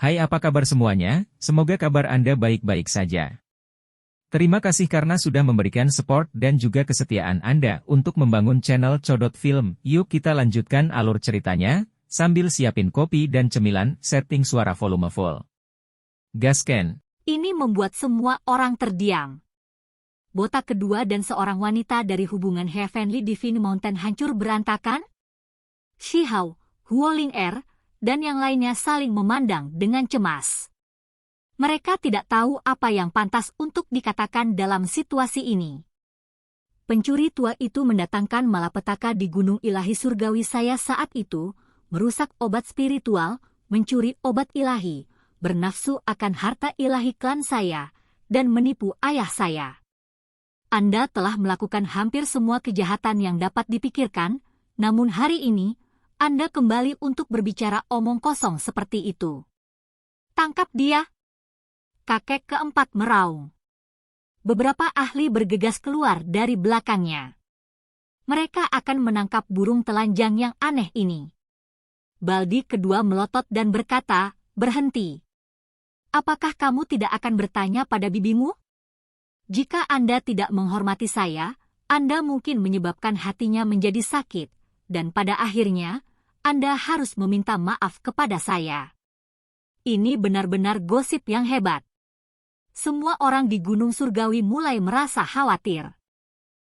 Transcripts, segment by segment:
Hai, apa kabar semuanya? Semoga kabar Anda baik-baik saja. Terima kasih karena sudah memberikan support dan juga kesetiaan Anda untuk membangun channel Codot Film. Yuk kita lanjutkan alur ceritanya, sambil siapin kopi dan cemilan, setting suara volume full. Gasken. Ini membuat semua orang terdiam. Botak kedua dan seorang wanita dari hubungan Heavenly Divine Mountain hancur berantakan? Shihao, Huoling Er, dan yang lainnya saling memandang dengan cemas. Mereka tidak tahu apa yang pantas untuk dikatakan dalam situasi ini. Pencuri tua itu mendatangkan malapetaka di gunung ilahi surgawi saya saat itu, merusak obat spiritual, mencuri obat ilahi, bernafsu akan harta ilahi klan saya, dan menipu ayah saya. Anda telah melakukan hampir semua kejahatan yang dapat dipikirkan, namun hari ini, Anda kembali untuk berbicara omong kosong seperti itu. Tangkap dia! Kakek keempat meraung. Beberapa ahli bergegas keluar dari belakangnya. Mereka akan menangkap burung telanjang yang aneh ini. Baldi kedua melotot dan berkata, "Berhenti. Apakah kamu tidak akan bertanya pada bibimu? Jika Anda tidak menghormati saya, Anda mungkin menyebabkan hatinya menjadi sakit, dan pada akhirnya, Anda harus meminta maaf kepada saya." Ini benar-benar gosip yang hebat. Semua orang di Gunung Surgawi mulai merasa khawatir.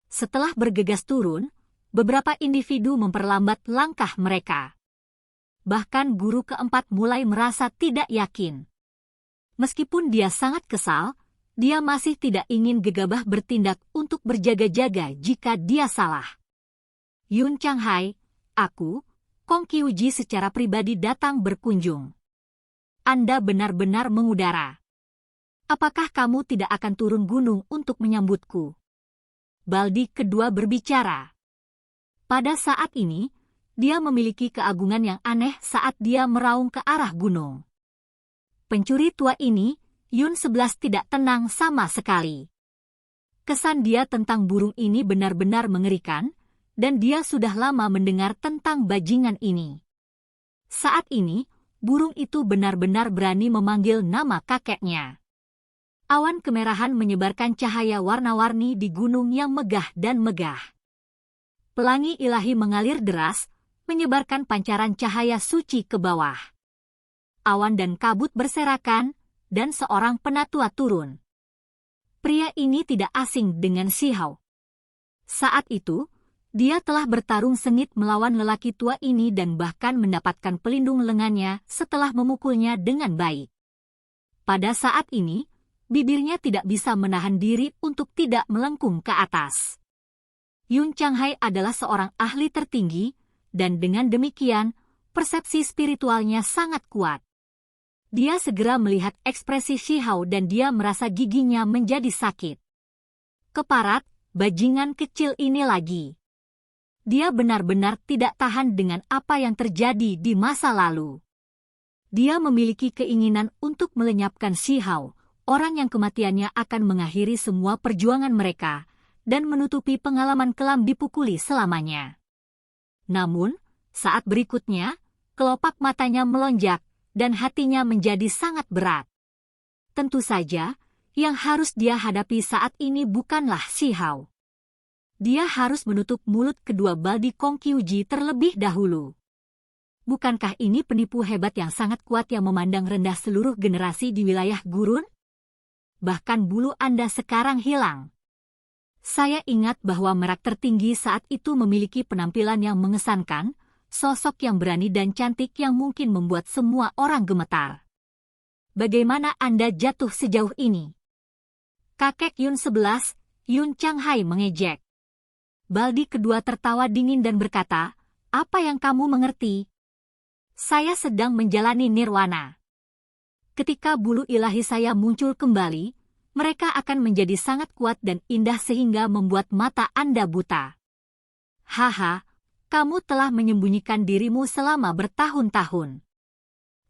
Setelah bergegas turun, beberapa individu memperlambat langkah mereka. Bahkan guru keempat mulai merasa tidak yakin. Meskipun dia sangat kesal, dia masih tidak ingin gegabah bertindak untuk berjaga-jaga jika dia salah. Yun Changhai, aku, Kong Qiuji secara pribadi datang berkunjung. Anda benar-benar mengudara. Apakah kamu tidak akan turun gunung untuk menyambutku? Baldi kedua berbicara. Pada saat ini, dia memiliki keagungan yang aneh saat dia meraung ke arah gunung. Pencuri tua ini, Yun 11 tidak tenang sama sekali. Kesan dia tentang burung ini benar-benar mengerikan, dan dia sudah lama mendengar tentang bajingan ini. Saat ini, burung itu benar-benar berani memanggil nama kakeknya. Awan kemerahan menyebarkan cahaya warna-warni di gunung yang megah dan megah. Pelangi ilahi mengalir deras, menyebarkan pancaran cahaya suci ke bawah. Awan dan kabut berserakan, dan seorang penatua turun. Pria ini tidak asing dengan Shihao. Saat itu, dia telah bertarung sengit melawan lelaki tua ini dan bahkan mendapatkan pelindung lengannya setelah memukulnya dengan baik. Pada saat ini, bibirnya tidak bisa menahan diri untuk tidak melengkung ke atas. Yun Changhai adalah seorang ahli tertinggi, dan dengan demikian, persepsi spiritualnya sangat kuat. Dia segera melihat ekspresi Shihao dan dia merasa giginya menjadi sakit. Keparat, bajingan kecil ini lagi. Dia benar-benar tidak tahan dengan apa yang terjadi di masa lalu. Dia memiliki keinginan untuk melenyapkan Shihao, orang yang kematiannya akan mengakhiri semua perjuangan mereka, dan menutupi pengalaman kelam dipukuli selamanya. Namun, saat berikutnya, kelopak matanya melonjak, dan hatinya menjadi sangat berat. Tentu saja, yang harus dia hadapi saat ini bukanlah Shihao. Dia harus menutup mulut kedua Baldi Kong Qiuji terlebih dahulu. Bukankah ini penipu hebat yang sangat kuat yang memandang rendah seluruh generasi di wilayah gurun? Bahkan bulu Anda sekarang hilang. Saya ingat bahwa merak tertinggi saat itu memiliki penampilan yang mengesankan, sosok yang berani dan cantik yang mungkin membuat semua orang gemetar. Bagaimana Anda jatuh sejauh ini? Kakek Yun 11, Yun Changhai mengejek. Baldi kedua tertawa dingin dan berkata, "Apa yang kamu mengerti? Saya sedang menjalani nirwana. Ketika bulu ilahi saya muncul kembali, mereka akan menjadi sangat kuat dan indah sehingga membuat mata Anda buta. Haha, kamu telah menyembunyikan dirimu selama bertahun-tahun.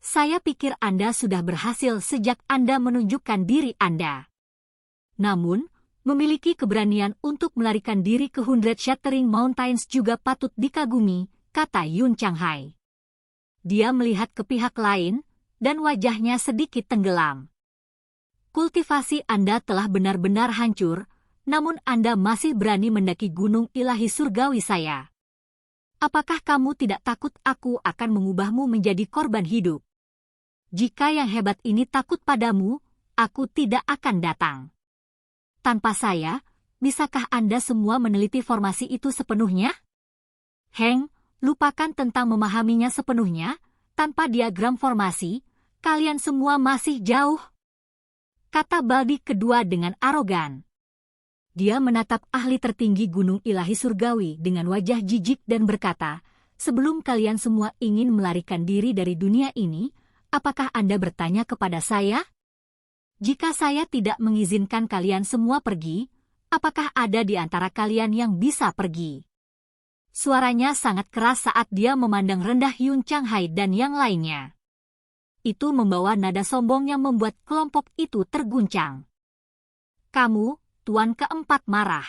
Saya pikir Anda sudah berhasil sejak Anda menunjukkan diri Anda. Namun, memiliki keberanian untuk melarikan diri ke 100 Shattering Mountains juga patut dikagumi," kata Yun Changhai. Dia melihat ke pihak lain, dan wajahnya sedikit tenggelam. Kultivasi Anda telah benar-benar hancur, namun Anda masih berani mendaki gunung ilahi surgawi saya. Apakah kamu tidak takut aku akan mengubahmu menjadi korban hidup? Jika yang hebat ini takut padamu, aku tidak akan datang. Tanpa saya, bisakah Anda semua meneliti formasi itu sepenuhnya? Heng, lupakan tentang memahaminya sepenuhnya, tanpa diagram formasi, kalian semua masih jauh. Kata Baldi kedua dengan arogan. Dia menatap ahli tertinggi gunung ilahi surgawi dengan wajah jijik dan berkata, sebelum kalian semua ingin melarikan diri dari dunia ini, apakah Anda bertanya kepada saya? Jika saya tidak mengizinkan kalian semua pergi, apakah ada di antara kalian yang bisa pergi? Suaranya sangat keras saat dia memandang rendah Yun Changhai dan yang lainnya. Itu membawa nada sombong yang membuat kelompok itu terguncang. Kamu, Tuan keempat marah.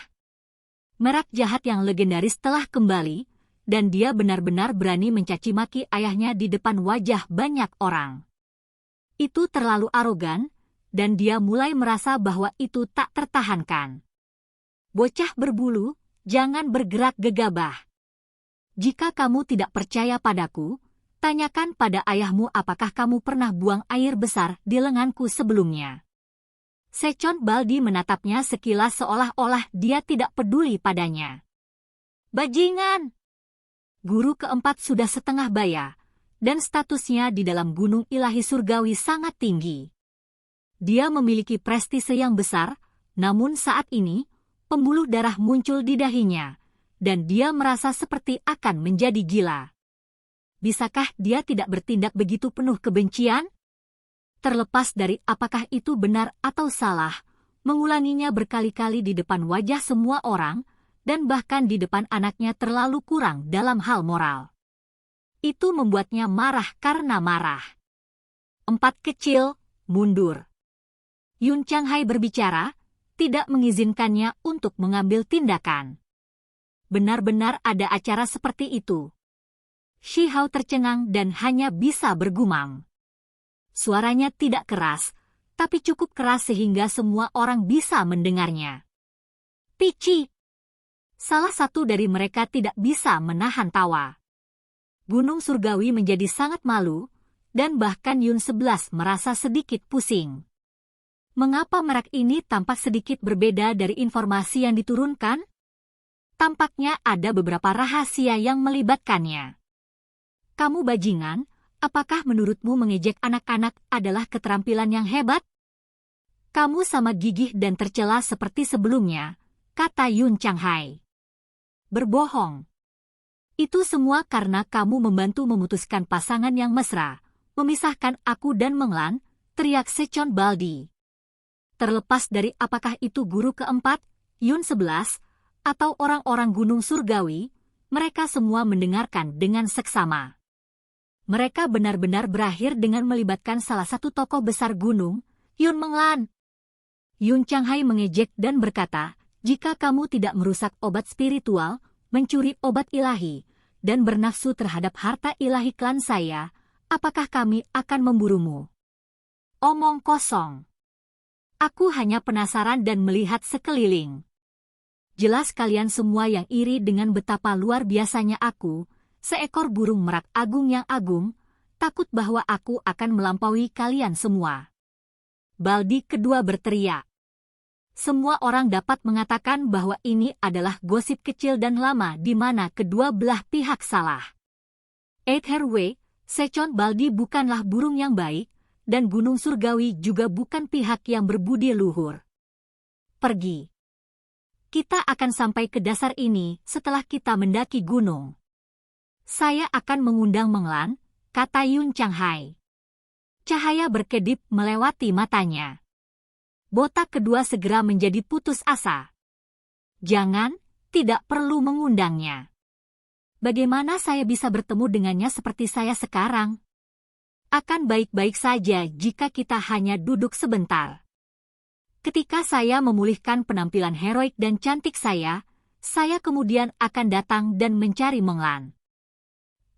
Merak jahat yang legendaris telah kembali, dan dia benar-benar berani mencaci maki ayahnya di depan wajah banyak orang. Itu terlalu arogan, dan dia mulai merasa bahwa itu tak tertahankan. Bocah berbulu, jangan bergerak gegabah. Jika kamu tidak percaya padaku, tanyakan pada ayahmu apakah kamu pernah buang air besar di lenganku sebelumnya. Sechon Baldi menatapnya sekilas seolah-olah dia tidak peduli padanya. Bajingan! Guru keempat sudah setengah baya, dan statusnya di dalam gunung ilahi surgawi sangat tinggi. Dia memiliki prestise yang besar, namun saat ini, pembuluh darah muncul di dahinya, dan dia merasa seperti akan menjadi gila. Bisakah dia tidak bertindak begitu penuh kebencian? Terlepas dari apakah itu benar atau salah, mengulanginya berkali-kali di depan wajah semua orang, dan bahkan di depan anaknya terlalu kurang dalam hal moral. Itu membuatnya marah karena marah. Empat kecil, mundur. Yun Changhai berbicara, tidak mengizinkannya untuk mengambil tindakan. Benar-benar ada acara seperti itu. Shi Hao tercengang dan hanya bisa bergumam. Suaranya tidak keras, tapi cukup keras sehingga semua orang bisa mendengarnya. Pici! Salah satu dari mereka tidak bisa menahan tawa. Gunung Surgawi menjadi sangat malu, dan bahkan Yun 11 merasa sedikit pusing. Mengapa merak ini tampak sedikit berbeda dari informasi yang diturunkan? Tampaknya ada beberapa rahasia yang melibatkannya. Kamu bajingan, apakah menurutmu mengejek anak-anak adalah keterampilan yang hebat? Kamu sama gigih dan tercela seperti sebelumnya, kata Yun Changhai. Berbohong. Itu semua karena kamu membantu memutuskan pasangan yang mesra, memisahkan aku dan Menglan, teriak Sechon Baldi. Terlepas dari apakah itu guru keempat, Yun 11, atau orang-orang gunung surgawi, mereka semua mendengarkan dengan seksama. Mereka benar-benar berakhir dengan melibatkan salah satu tokoh besar gunung, Yun Menglan. Yun Changhai mengejek dan berkata, jika kamu tidak merusak obat spiritual, mencuri obat ilahi, dan bernafsu terhadap harta ilahi klan saya, apakah kami akan memburumu? Omong kosong. Aku hanya penasaran dan melihat sekeliling. Jelas kalian semua yang iri dengan betapa luar biasanya aku, seekor burung merak agung yang agung, takut bahwa aku akan melampaui kalian semua. Baldi kedua berteriak. Semua orang dapat mengatakan bahwa ini adalah gosip kecil dan lama di mana kedua belah pihak salah. Herwei, Sechon Baldi bukanlah burung yang baik, dan Gunung Surgawi juga bukan pihak yang berbudi luhur. Pergi. Kita akan sampai ke dasar ini setelah kita mendaki gunung. Saya akan mengundang Menglan, kata Yun Changhai. Cahaya berkedip melewati matanya. Botak kedua segera menjadi putus asa. Jangan, tidak perlu mengundangnya. Bagaimana saya bisa bertemu dengannya seperti saya sekarang? Akan baik-baik saja jika kita hanya duduk sebentar. Ketika saya memulihkan penampilan heroik dan cantik saya kemudian akan datang dan mencari Menglan.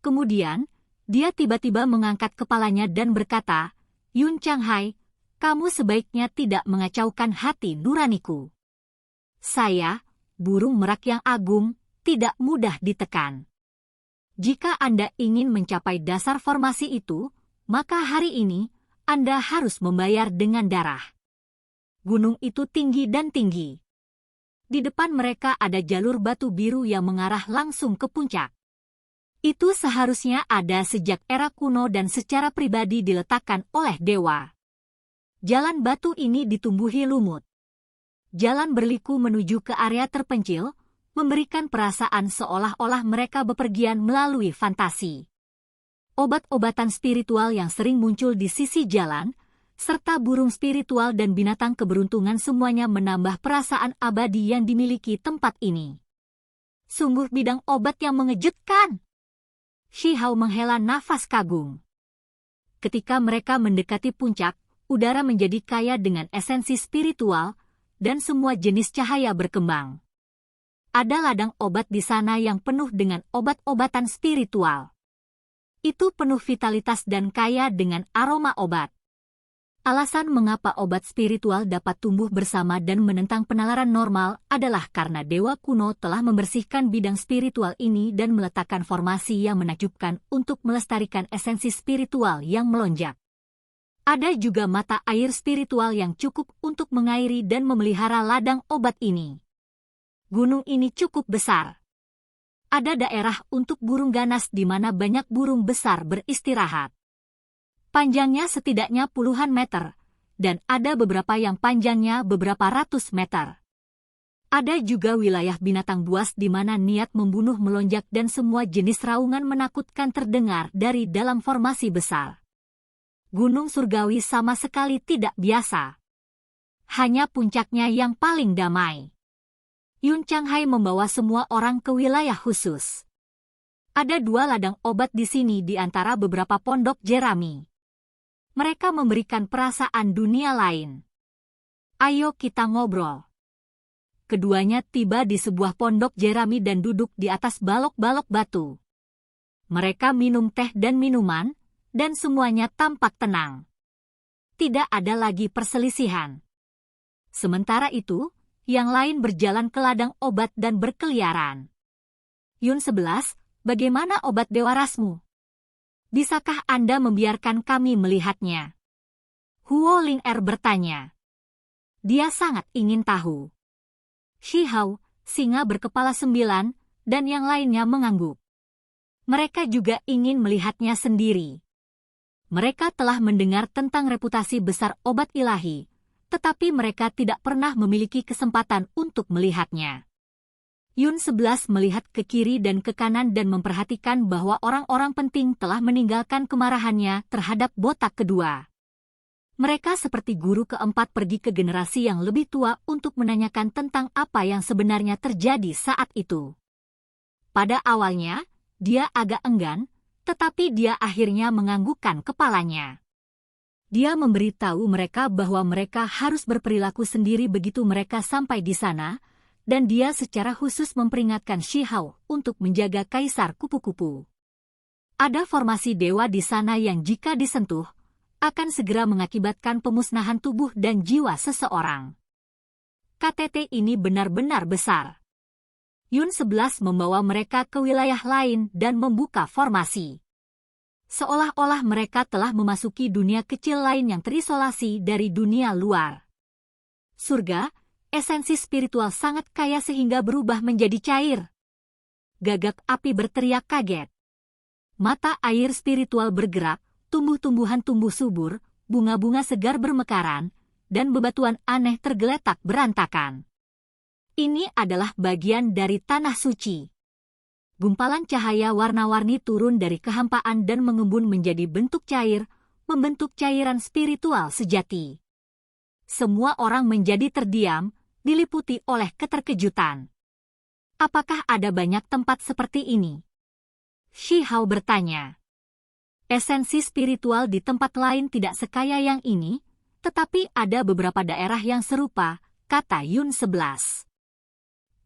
Kemudian, Dia tiba-tiba mengangkat kepalanya dan berkata, Yun Changhai, kamu sebaiknya tidak mengacaukan hati nuraniku. Saya, burung merak yang agung, tidak mudah ditekan. Jika Anda ingin mencapai dasar formasi itu, maka hari ini, Anda harus membayar dengan darah. Gunung itu tinggi dan tinggi. Di depan mereka ada jalur batu biru yang mengarah langsung ke puncak. Itu seharusnya ada sejak era kuno dan secara pribadi diletakkan oleh dewa. Jalan batu ini ditumbuhi lumut. Jalan berliku menuju ke area terpencil, memberikan perasaan seolah-olah mereka bepergian melalui fantasi. Obat-obatan spiritual yang sering muncul di sisi jalan, serta burung spiritual dan binatang keberuntungan semuanya menambah perasaan abadi yang dimiliki tempat ini. Sungguh bidang obat yang mengejutkan. Shihao menghela nafas kagum. Ketika mereka mendekati puncak, udara menjadi kaya dengan esensi spiritual, dan semua jenis cahaya berkembang. Ada ladang obat di sana yang penuh dengan obat-obatan spiritual. Itu penuh vitalitas dan kaya dengan aroma obat. Alasan mengapa obat spiritual dapat tumbuh bersama dan menentang penalaran normal adalah karena dewa kuno telah membersihkan bidang spiritual ini dan meletakkan formasi yang menakjubkan untuk melestarikan esensi spiritual yang melonjak. Ada juga mata air spiritual yang cukup untuk mengairi dan memelihara ladang obat ini. Gunung ini cukup besar. Ada daerah untuk burung ganas di mana banyak burung besar beristirahat. Panjangnya setidaknya puluhan meter, dan ada beberapa yang panjangnya beberapa ratus meter. Ada juga wilayah binatang buas di mana niat membunuh melonjak dan semua jenis raungan menakutkan terdengar dari dalam formasi besar. Gunung surgawi sama sekali tidak biasa. Hanya puncaknya yang paling damai. Yun Changhai membawa semua orang ke wilayah khusus. Ada 2 ladang obat di sini di antara beberapa pondok jerami. Mereka memberikan perasaan dunia lain. Ayo kita ngobrol. Keduanya tiba di sebuah pondok jerami dan duduk di atas balok-balok batu. Mereka minum teh dan minuman, dan semuanya tampak tenang. Tidak ada lagi perselisihan. Sementara itu, yang lain berjalan ke ladang obat dan berkeliaran. Yun 11, bagaimana obat dewa rasmu? Bisakah Anda membiarkan kami melihatnya? Huo Ling-er bertanya. Dia sangat ingin tahu. Shihao, singa berkepala 9, dan yang lainnya mengangguk. Mereka juga ingin melihatnya sendiri. Mereka telah mendengar tentang reputasi besar obat ilahi, tetapi mereka tidak pernah memiliki kesempatan untuk melihatnya. Yun 11 melihat ke kiri dan ke kanan dan memperhatikan bahwa orang-orang penting telah meninggalkan kemarahannya terhadap botak kedua. Mereka seperti guru keempat pergi ke generasi yang lebih tua untuk menanyakan tentang apa yang sebenarnya terjadi saat itu. Pada awalnya, dia agak enggan, tetapi dia akhirnya menganggukkan kepalanya. Dia memberitahu mereka bahwa mereka harus berperilaku sendiri begitu mereka sampai di sana, dan dia secara khusus memperingatkan Shihao untuk menjaga Kaisar Kupu-Kupu. Ada formasi dewa di sana yang jika disentuh, akan segera mengakibatkan pemusnahan tubuh dan jiwa seseorang. KTT ini benar-benar besar. Yun 11 membawa mereka ke wilayah lain dan membuka formasi. Seolah-olah mereka telah memasuki dunia kecil lain yang terisolasi dari dunia luar. Surga, esensi spiritual sangat kaya sehingga berubah menjadi cair. Gagak api berteriak kaget. Mata air spiritual bergerak, tumbuh-tumbuhan tumbuh subur, bunga-bunga segar bermekaran, dan bebatuan aneh tergeletak berantakan. Ini adalah bagian dari tanah suci. Gumpalan cahaya warna-warni turun dari kehampaan dan mengembun menjadi bentuk cair, membentuk cairan spiritual sejati. Semua orang menjadi terdiam, diliputi oleh keterkejutan. Apakah ada banyak tempat seperti ini? Shihao bertanya. Esensi spiritual di tempat lain tidak sekaya yang ini, tetapi ada beberapa daerah yang serupa, kata Yun 11.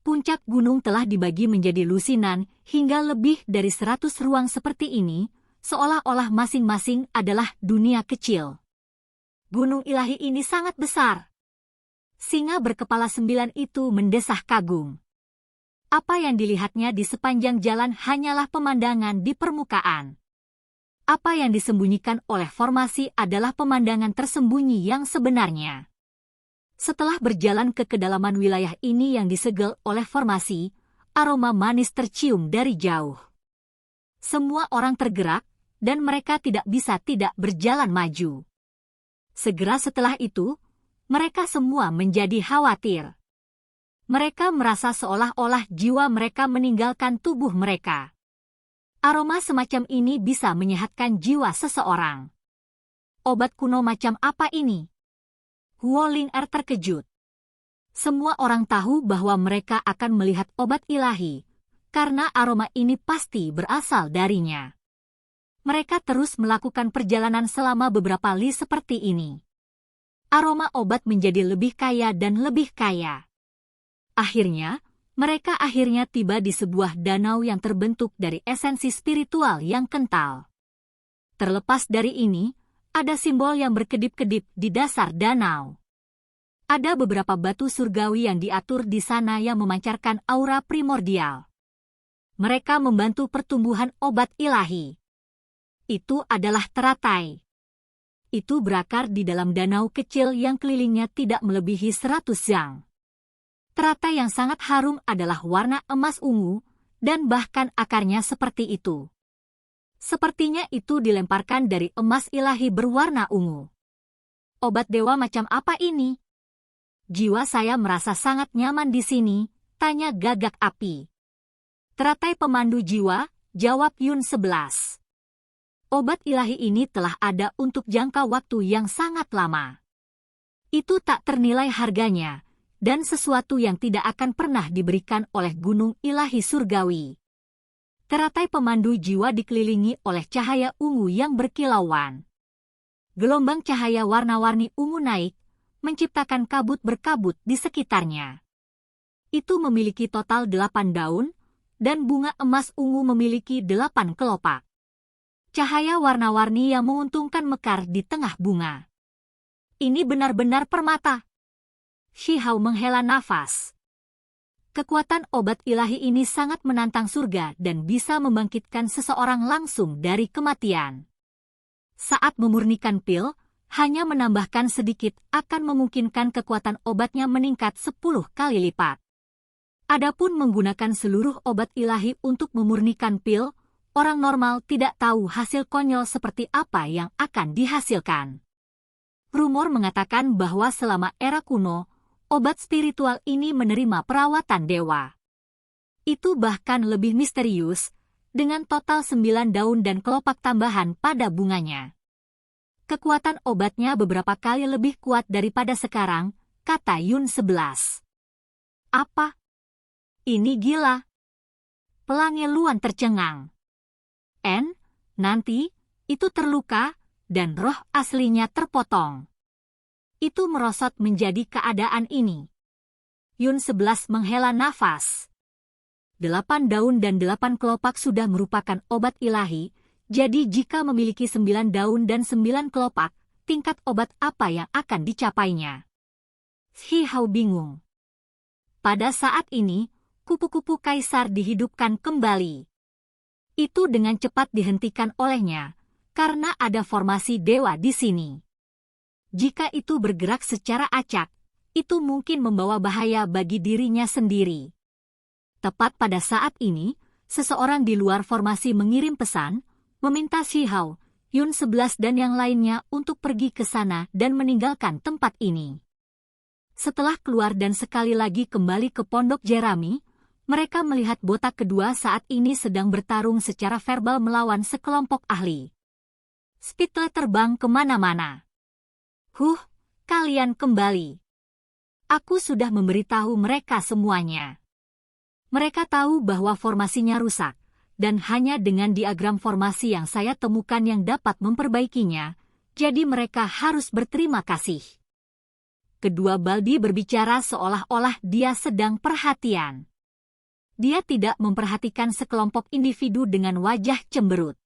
Puncak gunung telah dibagi menjadi lusinan hingga lebih dari 100 ruang seperti ini, seolah-olah masing-masing adalah dunia kecil. Gunung ilahi ini sangat besar. Singa berkepala 9 itu mendesah kagum. Apa yang dilihatnya di sepanjang jalan hanyalah pemandangan di permukaan. Apa yang disembunyikan oleh formasi adalah pemandangan tersembunyi yang sebenarnya. Setelah berjalan ke kedalaman wilayah ini yang disegel oleh formasi, aroma manis tercium dari jauh. Semua orang tergerak, dan mereka tidak bisa tidak berjalan maju. Segera setelah itu, mereka semua menjadi khawatir. Mereka merasa seolah-olah jiwa mereka meninggalkan tubuh mereka. Aroma semacam ini bisa menyehatkan jiwa seseorang. Obat kuno macam apa ini? Huoling Er terkejut. Semua orang tahu bahwa mereka akan melihat obat ilahi, karena aroma ini pasti berasal darinya. Mereka terus melakukan perjalanan selama beberapa li seperti ini. Aroma obat menjadi lebih kaya dan lebih kaya. Akhirnya, mereka tiba di sebuah danau yang terbentuk dari esensi spiritual yang kental. Terlepas dari ini, ada simbol yang berkedip-kedip di dasar danau. Ada beberapa batu surgawi yang diatur di sana yang memancarkan aura primordial. Mereka membantu pertumbuhan obat ilahi. Itu adalah teratai. Itu berakar di dalam danau kecil yang kelilingnya tidak melebihi 100 zang. Teratai yang sangat harum adalah warna emas ungu, dan bahkan akarnya seperti itu. Sepertinya itu dilemparkan dari emas ilahi berwarna ungu. Obat dewa macam apa ini? Jiwa saya merasa sangat nyaman di sini, tanya Gagak Api. Teratai pemandu jiwa, jawab Yun 11. Obat ilahi ini telah ada untuk jangka waktu yang sangat lama. Itu tak ternilai harganya, dan sesuatu yang tidak akan pernah diberikan oleh gunung ilahi surgawi. Teratai pemandu jiwa dikelilingi oleh cahaya ungu yang berkilauan. Gelombang cahaya warna-warni ungu naik, menciptakan kabut berkabut di sekitarnya. Itu memiliki total 8 daun, dan bunga emas ungu memiliki 8 kelopak. Cahaya warna-warni yang menguntungkan mekar di tengah bunga. Ini benar-benar permata. Shihao menghela nafas. Kekuatan obat ilahi ini sangat menantang surga dan bisa membangkitkan seseorang langsung dari kematian. Saat memurnikan pil, hanya menambahkan sedikit akan memungkinkan kekuatan obatnya meningkat 10 kali lipat. Adapun menggunakan seluruh obat ilahi untuk memurnikan pil, orang normal tidak tahu hasil konyol seperti apa yang akan dihasilkan. Rumor mengatakan bahwa selama era kuno, obat spiritual ini menerima perawatan dewa. Itu bahkan lebih misterius, dengan total 9 daun dan kelopak tambahan pada bunganya. Kekuatan obatnya beberapa kali lebih kuat daripada sekarang, kata Yun 11. Apa? Ini gila. Pelangi Luan tercengang. Nanti, itu terluka, dan roh aslinya terpotong. Itu merosot menjadi keadaan ini. Yun 11 menghela nafas. 8 daun dan 8 kelopak sudah merupakan obat ilahi, jadi jika memiliki 9 daun dan 9 kelopak, tingkat obat apa yang akan dicapainya? Shihao bingung. Pada saat ini, kupu-kupu kaisar dihidupkan kembali. Itu dengan cepat dihentikan olehnya, karena ada formasi dewa di sini. Jika itu bergerak secara acak, itu mungkin membawa bahaya bagi dirinya sendiri. Tepat pada saat ini, seseorang di luar formasi mengirim pesan, meminta Shihao, Yun 11 dan yang lainnya untuk pergi ke sana dan meninggalkan tempat ini. Setelah keluar dan sekali lagi kembali ke pondok Jerami, mereka melihat botak kedua saat ini sedang bertarung secara verbal melawan sekelompok ahli. Spittle terbang kemana-mana. Kalian kembali. Aku sudah memberitahu mereka semuanya. Mereka tahu bahwa formasinya rusak, dan hanya dengan diagram formasi yang saya temukan yang dapat memperbaikinya, jadi mereka harus berterima kasih. Kedua Baldi berbicara seolah-olah dia sedang perhatian. Dia tidak memperhatikan sekelompok individu dengan wajah cemberut.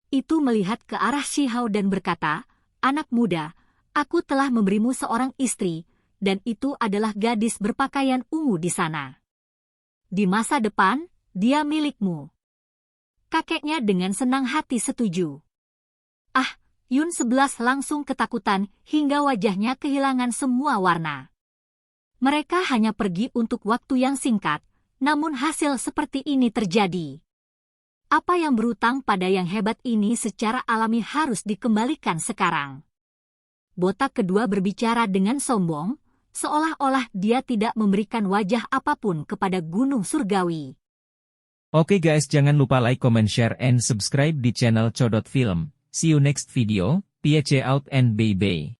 itu melihat ke arah Shihao dan berkata, "Anak muda, aku telah memberimu seorang istri, dan itu adalah gadis berpakaian ungu di sana. Di masa depan, dia milikmu." Kakeknya dengan senang hati setuju. Ah, Yun 11 langsung ketakutan hingga wajahnya kehilangan semua warna. Mereka hanya pergi untuk waktu yang singkat, namun hasil seperti ini terjadi. Apa yang berutang pada yang hebat ini secara alami harus dikembalikan sekarang. Botak kedua berbicara dengan sombong, seolah-olah dia tidak memberikan wajah apapun kepada Gunung Surgawi. Oke guys, jangan lupa like, comment, share, and subscribe di channel Codot Film. See you next video, peace out and bye-bye.